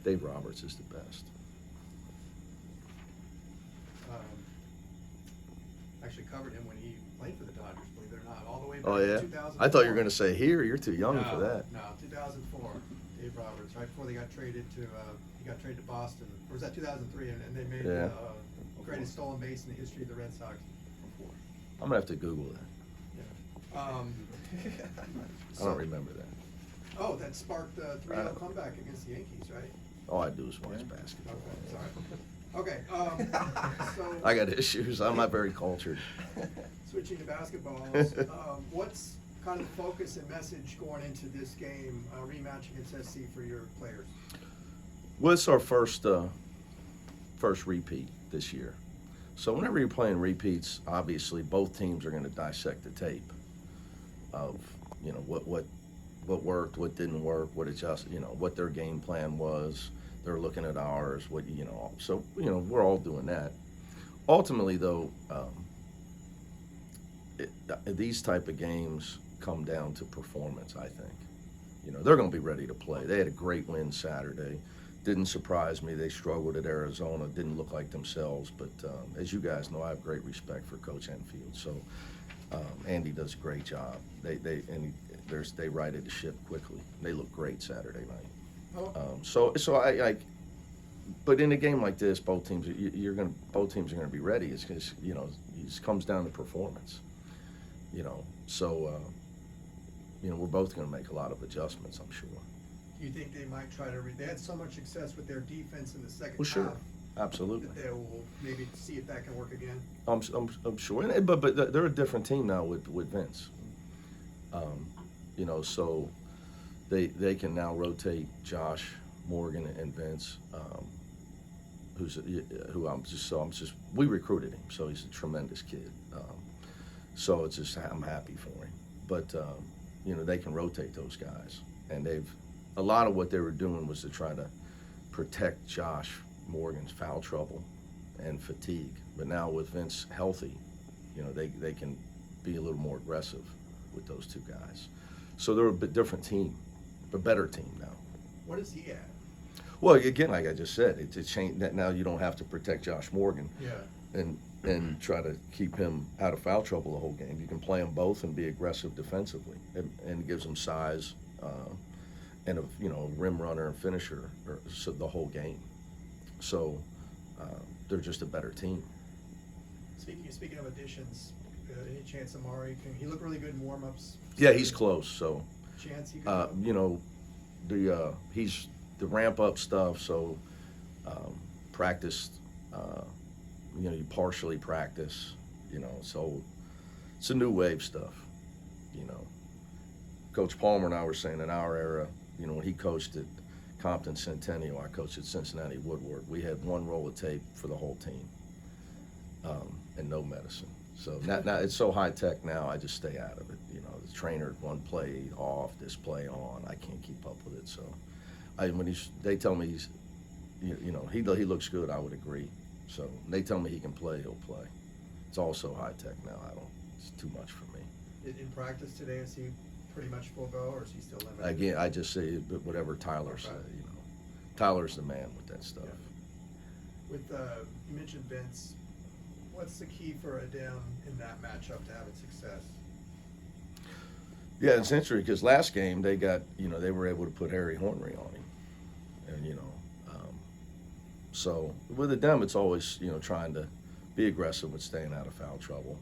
Dave Roberts is the best. Actually covered him when he played for the Dodgers, believe it or not, all the way back Oh, in yeah? 2004. I thought you were going to say here. You're too young No, for that. No, 2004, Dave Roberts, right before they got traded to, he got traded to Boston, or was that 2003, and they made Yeah. the greatest stolen base in the history of the Red Sox. Before. I'm going to have to Google that. Yeah. I don't remember that. Oh, that sparked the 3-0 comeback against the Yankees, right? All I do is watch basketball. Okay, sorry. Okay, so. I got issues. I'm not very cultured. Switching to basketball, what's kind of the focus and message going into this game, rematch against SC for your players? Well, it's our first repeat this year. So whenever you're playing repeats, obviously both teams are going to dissect the tape of, you know, what worked, what didn't work, what adjusted, you know, what their game plan was. They're looking at ours, so, you know, we're all doing that. Ultimately, though, these type of games come down to performance, I think. You know, they're going to be ready to play. They had a great win Saturday. Didn't surprise me. They struggled at Arizona, didn't look like themselves. But as you guys know, I have great respect for Coach Enfield. So Andy does a great job. They righted the ship quickly. They look great Saturday night. But in a game like this, both teams are going to be ready. It's because, you know, it comes down to performance. You know, so you know, we're both going to make a lot of adjustments, I'm sure. Do you think they might try to? They had so much success with their defense in the second Well, sure, half. absolutely. That they will maybe see if that can work again. I'm sure, but they're a different team now with Vince. You know, so they can now rotate Josh Morgan and Vince, we recruited him, so he's a tremendous kid. So it's just, I'm happy for him. But you know, they can rotate those guys, and a lot of what they were doing was to try to protect Josh Morgan's foul trouble and fatigue. But now with Vince healthy, you know, they can be a little more aggressive with those two guys. So they're a bit different team, a better team now. What is he at? Well, again, like I just said, it's a change that now you don't have to protect Josh Morgan. Yeah. And try to keep him out of foul trouble the whole game. You can play them both and be aggressive defensively, and it gives them size and a rim runner and finisher so the whole game. So they're just a better team. Speaking of additions, any chance Amari he looked really good in warm-ups? Yeah, he's close. So chance he could you know, he's the ramp up stuff. So practiced. You know, you partially practice, you know, so it's a new wave stuff, you know. Coach Palmer and I were saying in our era, you know, when he coached at Compton Centennial, I coached at Cincinnati Woodward, we had one roll of tape for the whole team and no medicine. So now it's so high tech now, I just stay out of it. You know, the trainer, one play off, this play on, I can't keep up with it. So they tell me he's, you know, he looks good, I would agree. So they tell me he can play, he'll play. It's all so high tech now. It's too much for me. In practice today, is he pretty much full go, or is he still limited? Again, I just say whatever Tyler said. You know, Tyler's the man with that stuff. Yeah. With you mentioned Vince, what's the key for Adem in that matchup to having success? Yeah, it's interesting because last game they were able to put Harry Hornery on him, and you know. So with Adem, it's always, you know, trying to be aggressive with staying out of foul trouble.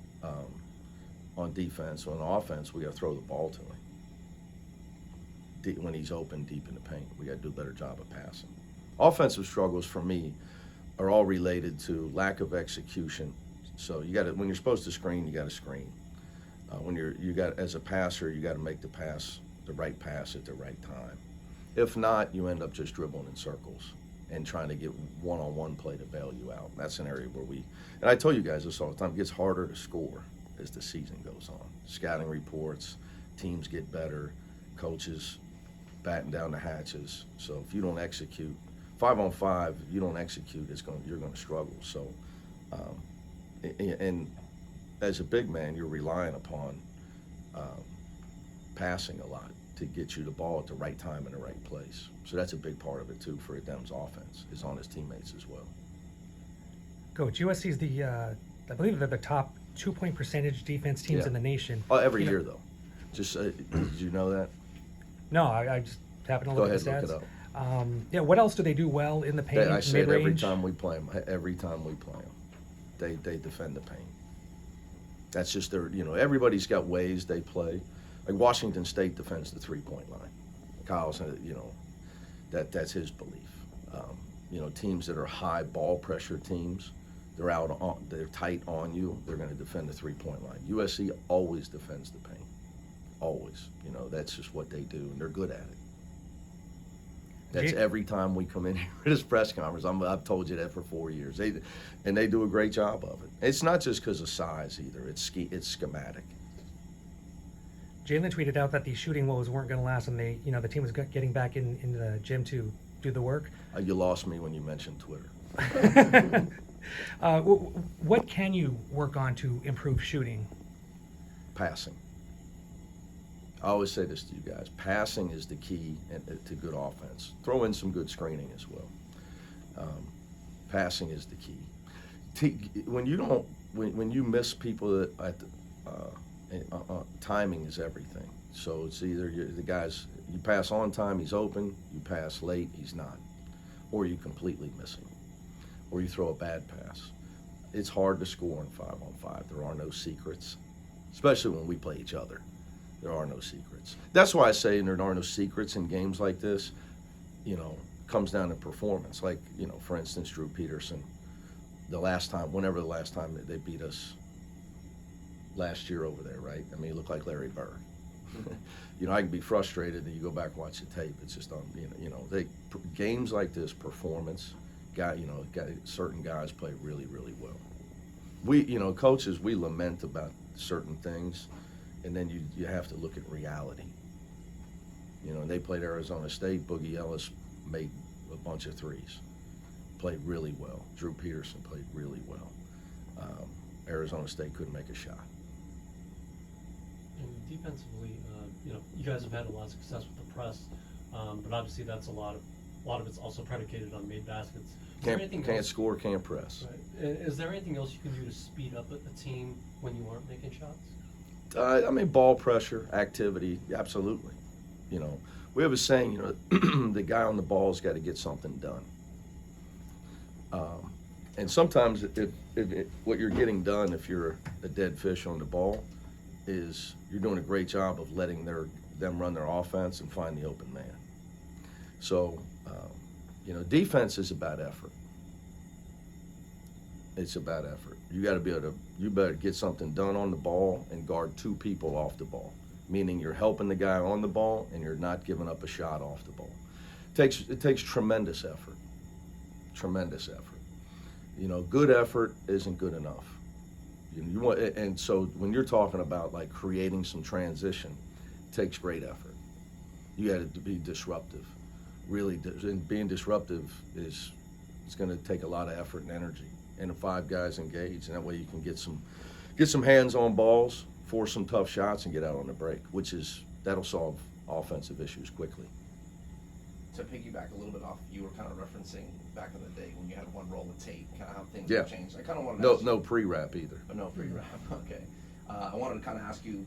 On defense, on offense, we got to throw the ball to him when he's open deep in the paint. We got to do a better job of passing. Offensive struggles for me are all related to lack of execution. So when you're supposed to screen, you got to screen. As a passer, you got to make the right pass at the right time. If not, you end up just dribbling in circles and trying to get one-on-one play to bail you out. That's an area where and I tell you guys this all the time, it gets harder to score as the season goes on. Scouting reports, teams get better, coaches batten down the hatches. So if you don't execute, 5-on-5, if you don't execute, you're going to struggle. So, and as a big man, you're relying upon passing a lot. to get you the ball at the right time in the right place. So that's a big part of it too for Adem's offense, is on his teammates as well. Coach, USC's the, I believe they're the top 2-point percentage defense teams Yeah. in the nation. Oh, every You know- year though. Just did you know that? No, I just happened to Go look ahead, at the look stats. it up. Yeah, what else do they do well in the paint, I say it every mid-range? time we play them. Every time we play them, they defend the paint. That's just their, everybody's got ways they play. Like Washington State defends the 3-point line. Kyle's, that's his belief. Teams that are high ball pressure teams, they're tight on you. They're going to defend the 3-point line. USC always defends the paint. Always. That's just what they do, and they're good at it. That's every time we come in here at this press conference. I've told you that for 4 years. They do a great job of it. It's not just because of size either. It's schematic. Jalen tweeted out that the shooting woes weren't going to last, and the team was getting back in the gym to do the work. You lost me when you mentioned Twitter. What can you work on to improve shooting? Passing. I always say this to you guys. Passing is the key to good offense. Throw in some good screening as well. Passing is the key. When you miss people timing is everything. So it's either the guys, you pass on time, he's open, you pass late, he's not. Or you completely miss him. Or you throw a bad pass. It's hard to score in 5-on-5. There are no secrets, especially when we play each other. There are no secrets. That's why I say there are no secrets in games like this. Comes down to performance. Like, for instance, Drew Peterson, whenever the last time they beat us last year over there, right? I mean, he looked like Larry Bird. I can be frustrated, and you go back and watch the tape. It's just games like this, performance, certain guys play really, really well. We, coaches, we lament about certain things, and then you have to look at reality. They played Arizona State. Boogie Ellis made a bunch of threes, played really well. Drew Peterson played really well. Arizona State couldn't make a shot. And defensively, you guys have had a lot of success with the press, but obviously that's a lot of it's also predicated on made baskets. Can't score, can't press. Right. Is there anything else you can do to speed up a team when you aren't making shots? Ball pressure, activity, absolutely. We have a saying, the guy on the ball's got to get something done. And sometimes what you're getting done if you're a dead fish on the ball is you're doing a great job of letting them run their offense and find the open man. So, defense is about effort. It's about effort. You better get something done on the ball and guard 2 people off the ball, meaning you're helping the guy on the ball and you're not giving up a shot off the ball. It takes tremendous effort. Tremendous effort. Good effort isn't good enough. And so when you're talking about like creating some transition, it takes great effort. You got to be disruptive. Really, and being disruptive it's going to take a lot of effort and energy. And the 5 guys engaged, and that way you can get some hands on balls, force some tough shots, and get out on the break, that'll solve offensive issues quickly. To piggyback a little bit off, you were kind of referencing back in the day when you had one roll of tape, kind of how things have changed. I kind of wanted to ask No pre-wrap either. you, no pre-wrap. Okay, I wanted to kind of ask you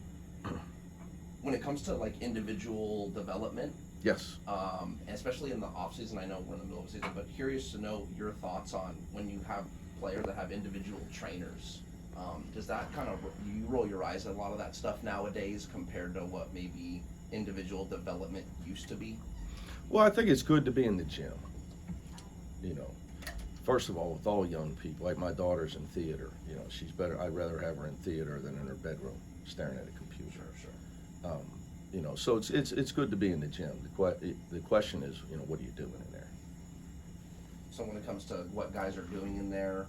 when it comes to like individual development. Yes. Especially in the off season. I know we're in the middle of the season, but curious to know your thoughts on when you have players that have individual trainers. Does that kind of, do you roll your eyes at a lot of that stuff nowadays compared to what maybe individual development used to be? Well, I think it's good to be in the gym. First of all, with all young people, like my daughter's in theater. She's better. I'd rather have her in theater than in her bedroom staring at a computer. Sure. So it's good to be in the gym. The question is, what are you doing in there? So when it comes to what guys are doing in there,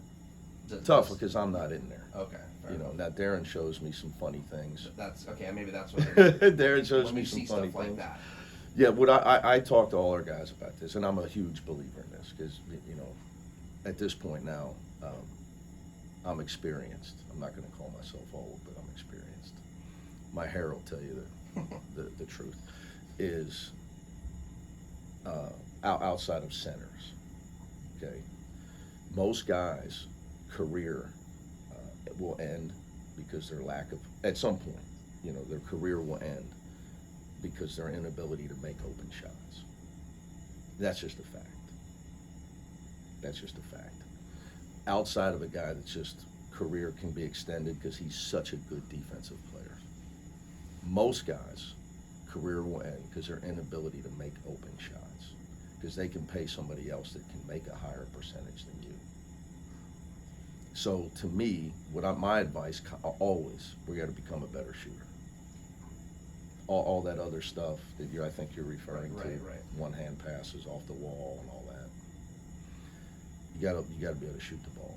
Tough because I'm not in there. Okay. fair enough. Now Darren shows me some funny things. That's okay. Maybe that's what Darren shows when me you some see funny stuff like things. that. Yeah, what I talk to all our guys about this, and I'm a huge believer in this because at this point now, I'm experienced. I'm not going to call myself old, but I'm experienced. My hair will tell you the truth. is outside of centers. Okay, most guys' career will end because their lack of, at some point, you know, their career will end because their inability to make open shots. That's just a fact. That's just a fact. Outside of a guy that's just career can be extended because he's such a good defensive player. Most guys' career will end because their inability to make open shots, because they can pay somebody else that can make a higher percentage than you. So to me, my advice always, we got to become a better shooter. All that other stuff that I think you're referring to, Right. one-hand passes off the wall and all that. You gotta be able to shoot the ball.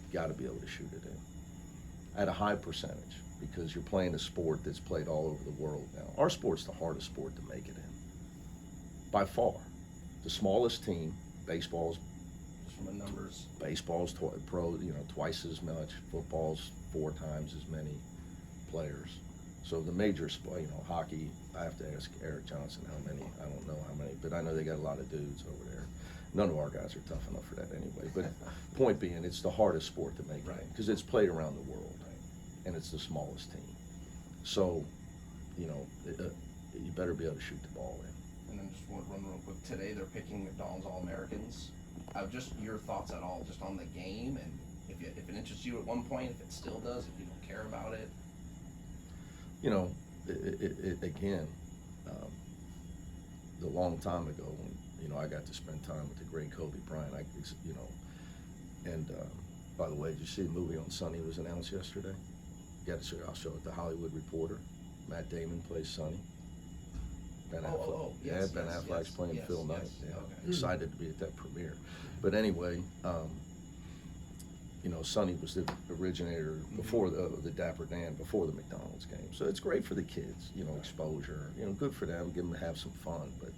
You gotta be able to shoot it in at a high percentage, because you're playing a sport that's played all over the world now. Our sport's the hardest sport to make it in, by far. The smallest team, baseball's Just from the numbers. twice as much. Football's 4 times as many players. So the major sport, hockey, I have to ask Eric Johnson how many. I don't know how many, but I know they got a lot of dudes over there. None of our guys are tough enough for that anyway. But point being, it's the hardest sport to make, Right. because it's played around the world, Right. and it's the smallest team. So, you better be able to shoot the ball in. And then just want to run real quick. Today they're picking McDonald's All-Americans. Just your thoughts at all, just on the game, and if it interests you at one point, if it still does, if you don't care about it. Again, the long time ago when, I got to spend time with the great Kobe Bryant, and by the way, did you see the movie on Sonny was announced yesterday? I'll show it, The Hollywood Reporter. Matt Damon plays Sonny. Ben Affleck. Yes, Ben yes, Affleck's yes, playing yes, Phil Knight. yes, Yeah. okay. Excited to be at that premiere. But anyway, Sonny was the originator before the Dapper Dan, before the McDonald's game. So it's great for the kids, exposure, good for them, give them to have some fun. But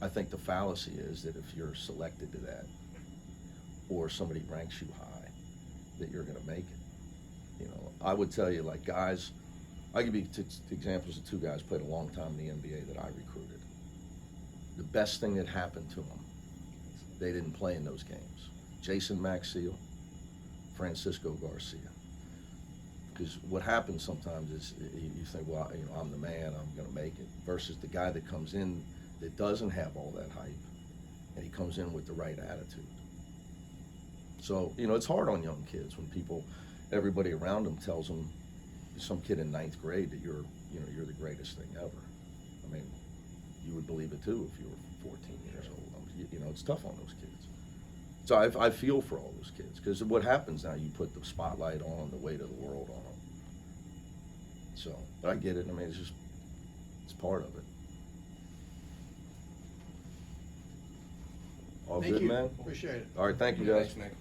I think the fallacy is that if you're selected to that, or somebody ranks you high, that you're gonna make it. I would tell you, like, guys, I'll give you examples of 2 guys played a long time in the NBA that I recruited. The best thing that happened to them, they didn't play in those games. Jason Maxiell, Francisco Garcia. Because what happens sometimes is you think, well, I'm the man, I'm going to make it, versus the guy that comes in that doesn't have all that hype, and he comes in with the right attitude. So, it's hard on young kids when everybody around them tells them, some kid in 9th grade, that you're the greatest thing ever. I mean, you would believe it too if you were 14 years old. It's tough on those kids. So I feel for all those kids, because what happens now, you put the spotlight on them, the weight of the world on them. So, but I get it. I mean, it's part of it. All Thank good, you. man? Appreciate it. All right, thank you, Yeah, guys. thanks, Nick.